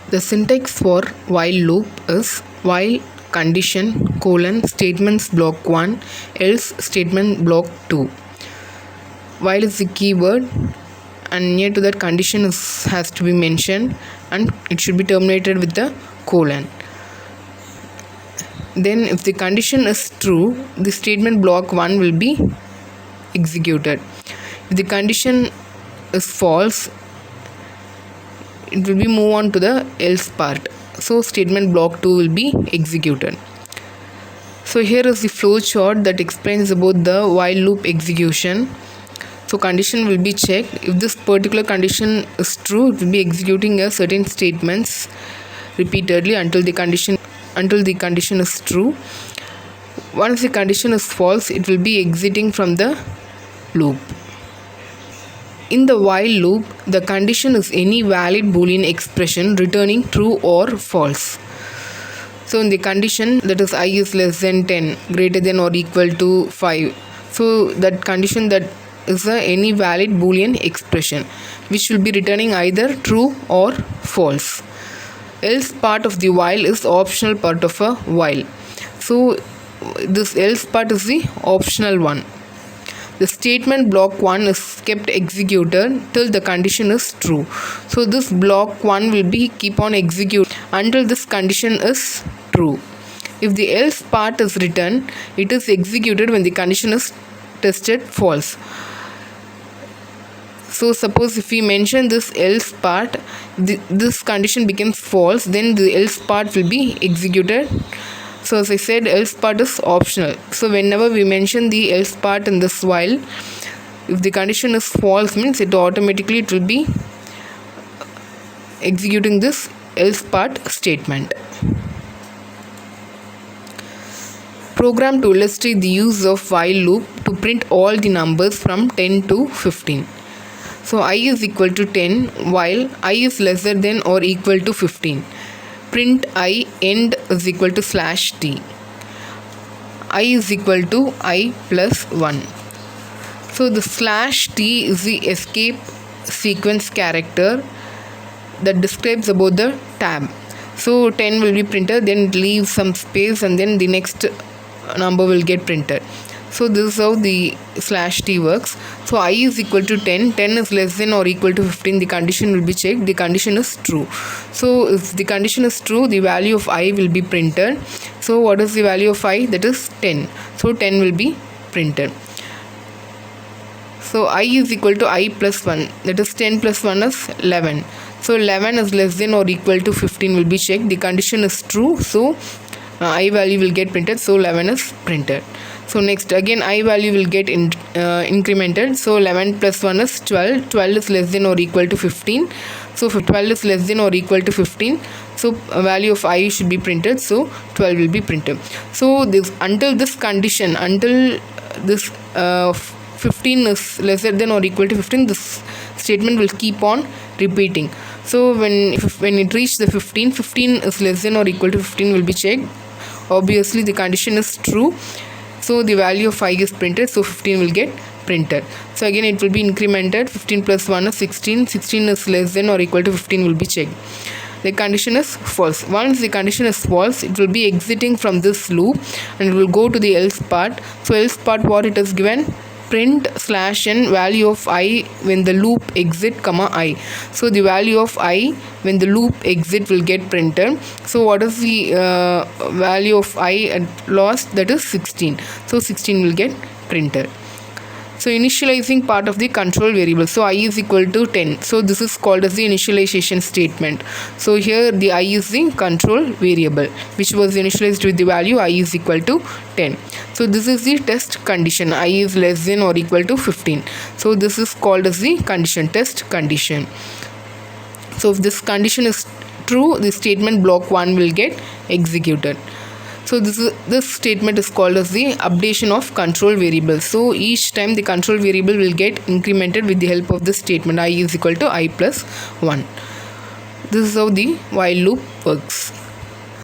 The syntax for while loop is while condition colon statements block 1 else statement block 2. While is the keyword and near to that condition has to be mentioned and it should be terminated with the colon. Then if the condition is true, the statement block 1 will be executed. If the condition is false, it will be move on to the else part. So statement block 2 will be executed. So here is the flow chart that explains about the while loop execution. So condition will be checked. If this particular condition is true, it will be executing a certain statements repeatedly until the condition is true. Once the condition is false, it will be exiting from the loop. In the while loop, the condition is any valid Boolean expression returning true or false. So in the condition, that is I is less than 10, greater than or equal to 5. So that condition that is any valid Boolean expression which will be returning either true or false. Else part of the while is optional part of a while. So this else part is the optional one. The statement block 1 is kept executed till the condition is true. So this block 1 will be keep on execute until this condition is true. If the else part is written, it is executed when the condition is tested false. So suppose if we mention this else part, this condition becomes false, then the else part will be executed. So as I said, else part is optional. So whenever we mention the else part in this while, if the condition is false, means it will be executing this else part statement. Program to illustrate the use of while loop to print all the numbers from 10 to 15. So I is equal to 10 while I is lesser than or equal to 15. Print I end is equal to /t. I is equal to I plus 1. So the /t is the escape sequence character that describes about the tab. So 10 will be printed, then it leaves some space and then the next number will get printed. So this is how the /t works. So I is equal to 10, 10 is less than or equal to 15, the condition will be checked, the condition is true. So if the condition is true, the value of I will be printed. So what is the value of I? That is 10. So 10 will be printed. So I is equal to I plus 1, that is 10 plus 1 is 11. So 11 is less than or equal to 15 will be checked, the condition is true. So I value will get printed, so 11 is printed. So next again I value will get incremented. So 11 plus 1 is 12. 12 is less than or equal to 15. So 12 is less than or equal to 15. So value of I should be printed. So 12 will be printed. So this until this condition, until this 15 is lesser than or equal to 15, this statement will keep on repeating. So when it reaches the 15 is less than or equal to 15 will be checked. Obviously the condition is true. So the value of I is printed, so 15 will get printed. So again it will be incremented. 15 plus 1 is 16. 16 is less than or equal to 15 will be checked. The condition is false. Once the condition is false, it will be exiting from this loop and it will go to the else part. So else part, what it is given? Print /n value of I when the loop exit comma I. So the value of I when the loop exit will get printed. So what is the value of I at last? That is 16. So 16 will get printed. So initializing part of the control variable. So I is equal to 10. So this is called as the initialization statement. So here the I is the control variable which was initialized with the value I is equal to 10. So this is the test condition. I is less than or equal to 15. So this is called as the condition, test condition. So if this condition is true, the statement block 1 will get executed. So this statement is called as the updation of control variable. So each time the control variable will get incremented with the help of this statement I is equal to I plus 1. This is how the while loop works.